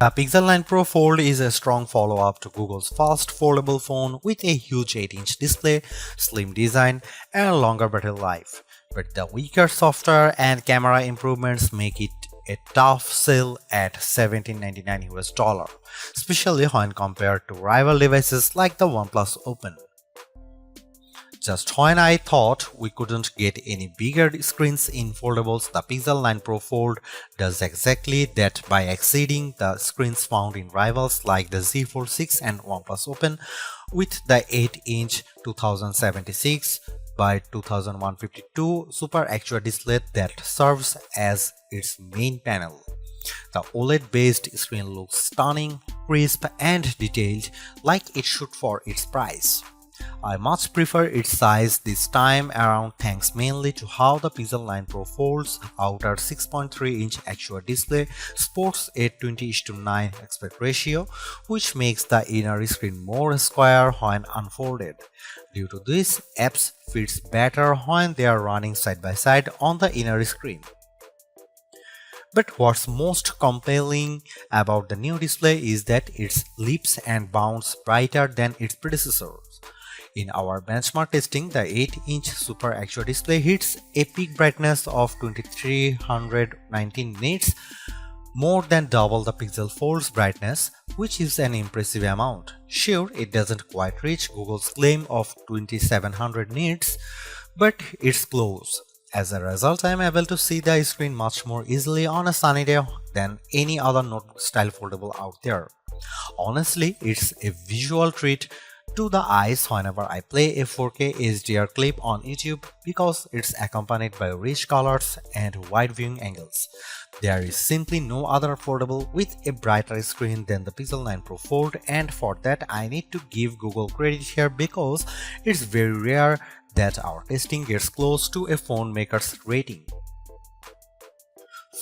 The Pixel 9 Pro Fold is a strong follow-up to Google's first foldable phone with a huge 8-inch display, slim design, and longer battery life. But the weaker software and camera improvements make it a tough sell at $1799 US, especially when compared to rival devices like the OnePlus Open. Just when I thought we couldn't get any bigger screens in foldables, the Pixel 9 Pro Fold does exactly that by exceeding the screens found in rivals like the Z Fold 6 and OnePlus Open with the 8-inch 2076 by 2152 Super Actual display that serves as its main panel. The OLED-based screen looks stunning, crisp, and detailed like it should for its price. I much prefer its size this time around thanks mainly to how the Pixel 9 Pro Fold's outer 6.3-inch actual display sports a 20:9 aspect ratio, which makes the inner screen more square when unfolded. Due to this, apps fits better when they are running side by side on the inner screen. But what's most compelling about the new display is that it leaps and bounds brighter than its predecessors. In our benchmark testing, the 8-inch Super Actual display hits a peak brightness of 2319 nits, more than double the Pixel Fold's brightness, which is an impressive amount. Sure, it doesn't quite reach Google's claim of 2700 nits, but it's close. As a result, I am able to see the screen much more easily on a sunny day than any other notebook-style foldable out there. Honestly, it's a visual treat to the eyes whenever I play a 4K HDR clip on YouTube because it's accompanied by rich colors and wide viewing angles. There is simply no other foldable with a brighter screen than the Pixel 9 Pro Fold, and for that I need to give Google credit here because it's very rare that our testing gets close to a phone maker's rating.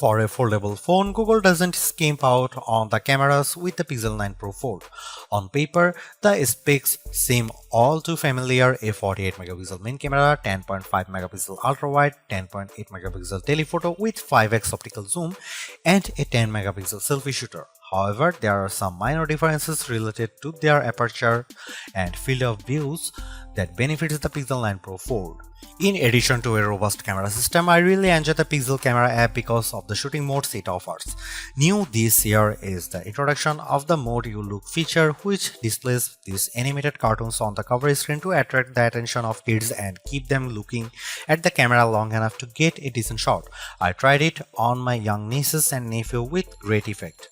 For a foldable phone, Google doesn't skimp out on the cameras with the Pixel 9 Pro Fold. On paper, the specs seem all too familiar: a 48 megapixel main camera, 10.5 megapixel ultra-wide, 10.8 megapixel telephoto with 5x optical zoom, and a 10 megapixel selfie shooter. However, there are some minor differences related to their aperture and field of views that benefits the Pixel 9 Pro Fold. In addition to a robust camera system, I really enjoy the Pixel Camera app because of the shooting modes it offers. New this year is the introduction of the Mode You Look feature, which displays these animated cartoons on the cover screen to attract the attention of kids and keep them looking at the camera long enough to get a decent shot. I tried it on my young nieces and nephew with great effect.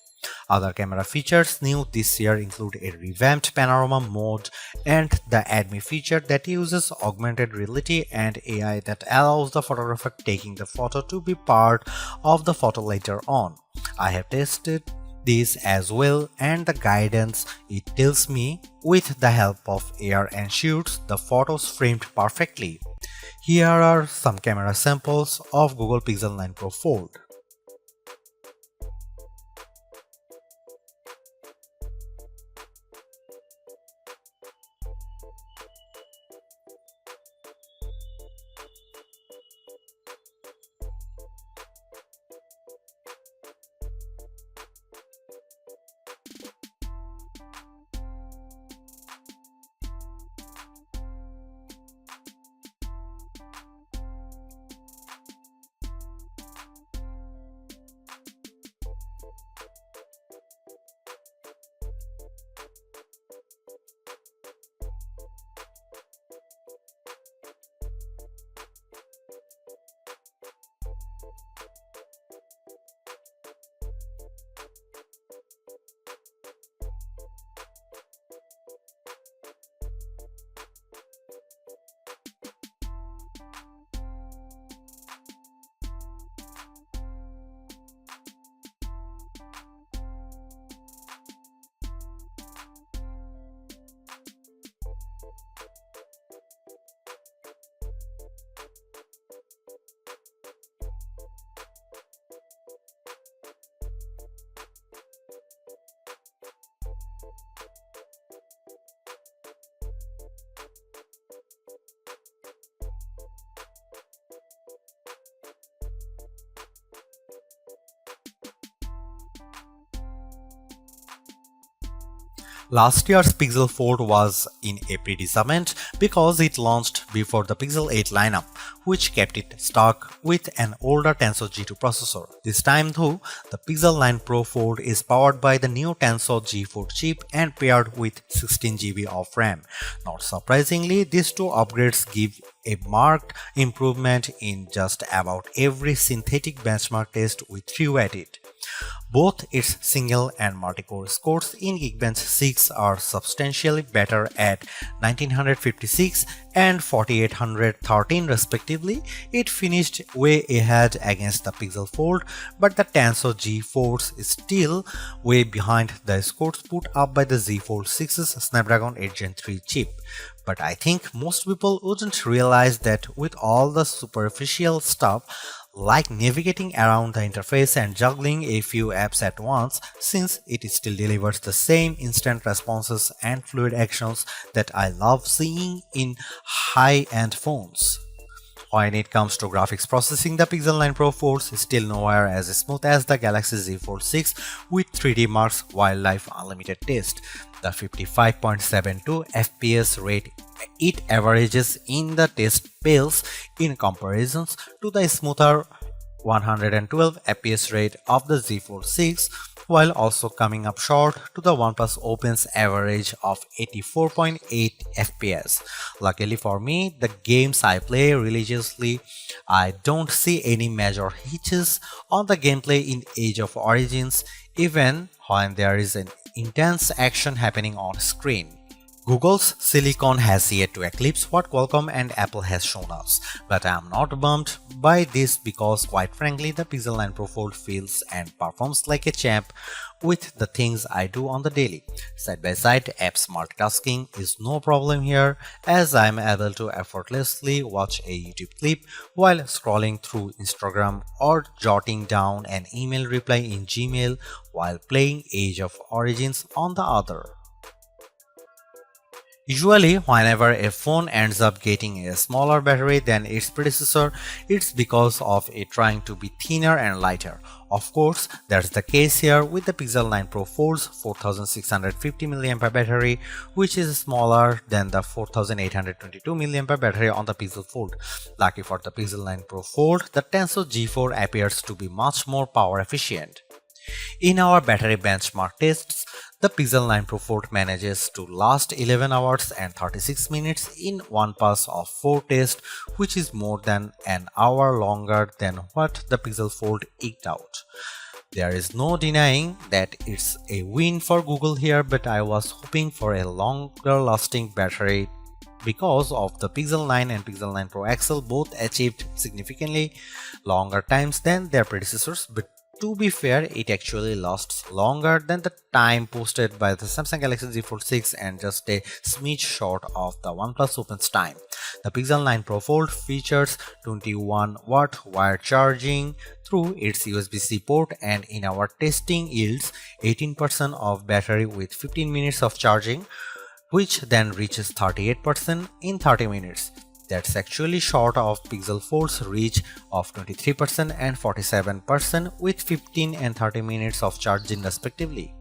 Other camera features new this year include a revamped panorama mode and the Add Me feature that uses augmented reality and AI that allows the photographer taking the photo to be part of the photo later on. I have tested this as well, and the guidance it tells me with the help of AR ensures the photos framed perfectly. Here are some camera samples of Google Pixel 9 Pro Fold. Last year's Pixel Fold was in a predicament because it launched before the Pixel 8 lineup, which kept it stuck with an older Tensor G2 processor. This time though, the Pixel 9 Pro Fold is powered by the new Tensor G4 chip and paired with 16GB of RAM. Not surprisingly, these two upgrades give a marked improvement in just about every synthetic benchmark test we threw at it. Both its single and multi-core scores in Geekbench 6 are substantially better at 1956 and 4813 respectively. It finished way ahead against the Pixel Fold, but the Tensor G4 is still way behind the scores put up by the Z Fold 6's Snapdragon 8 Gen 3 chip. But I think most people wouldn't realize that with all the superficial stuff like navigating around the interface and juggling a few apps at once, since it still delivers the same instant responses and fluid actions that I love seeing in high-end phones. When it comes to graphics processing, the Pixel 9 Pro Fold is still nowhere as smooth as the Galaxy Z Fold 6 with 3D Mark's Wildlife Unlimited test. The 55.72 FPS rate it averages in the test pales in comparisons to the smoother 112 FPS rate of the Z Fold 6, while also coming up short to the OnePlus Open's average of 84.8 FPS. Luckily for me, the games I play religiously, I don't see any major hitches on the gameplay in Age of Origins, even when there is an intense action happening on screen. Google's silicon has yet to eclipse what Qualcomm and Apple has shown us, but I am not bummed by this because quite frankly the Pixel 9 Pro Fold feels and performs like a champ with the things I do on the daily. Side by side apps multitasking is no problem here, as I am able to effortlessly watch a YouTube clip while scrolling through Instagram or jotting down an email reply in Gmail while playing Age of Origins on the other. Usually, whenever a phone ends up getting a smaller battery than its predecessor, it's because of it trying to be thinner and lighter. Of course, that's the case here with the Pixel 9 Pro Fold's 4650 mAh battery, which is smaller than the 4822 mAh battery on the Pixel Fold. Lucky for the Pixel 9 Pro Fold, the Tensor G4 appears to be much more power efficient. In our battery benchmark tests, the Pixel 9 Pro Fold manages to last 11 hours and 36 minutes in one pass of 4 tests, which is more than an hour longer than what the Pixel Fold eked out. There is no denying that it's a win for Google here, but I was hoping for a longer lasting battery because of the Pixel 9 and Pixel 9 Pro XL both achieved significantly longer times than their predecessors, but to be fair, it actually lasts longer than the time posted by the Samsung Galaxy Z Fold 6 and just a smidge short of the OnePlus Open's time. The Pixel 9 Pro Fold features 21-watt wired charging through its USB-C port, and in our testing yields 18% of battery with 15 minutes of charging, which then reaches 38% in 30 minutes. That's actually short of Pixel Fold's reach of 23% and 47% with 15 and 30 minutes of charging respectively.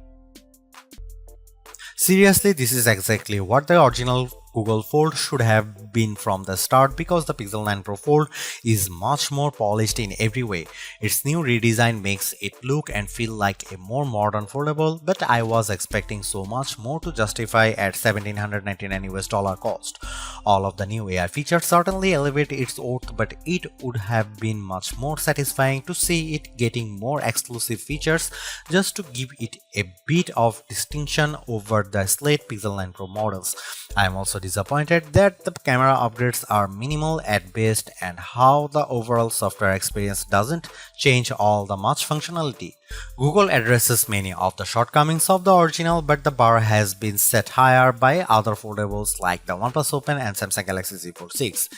Seriously, this is exactly what the original Google Fold should have been from the start, because the Pixel 9 Pro Fold is much more polished in every way. Its new redesign makes it look and feel like a more modern foldable, but I was expecting so much more to justify at $1,799 cost. All of the new AI features certainly elevate its worth, but it would have been much more satisfying to see it getting more exclusive features just to give it a bit of distinction over the slate Pixel 9 Pro models. I am also disappointed that the camera upgrades are minimal at best and how the overall software experience doesn't change all the much functionality. Google addresses many of the shortcomings of the original, but the bar has been set higher by other foldables like the OnePlus Open and Samsung Galaxy Z Fold 6.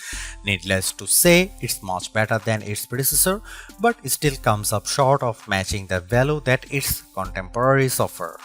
Needless to say, it's much better than its predecessor, but it still comes up short of matching the value that its contemporaries offer.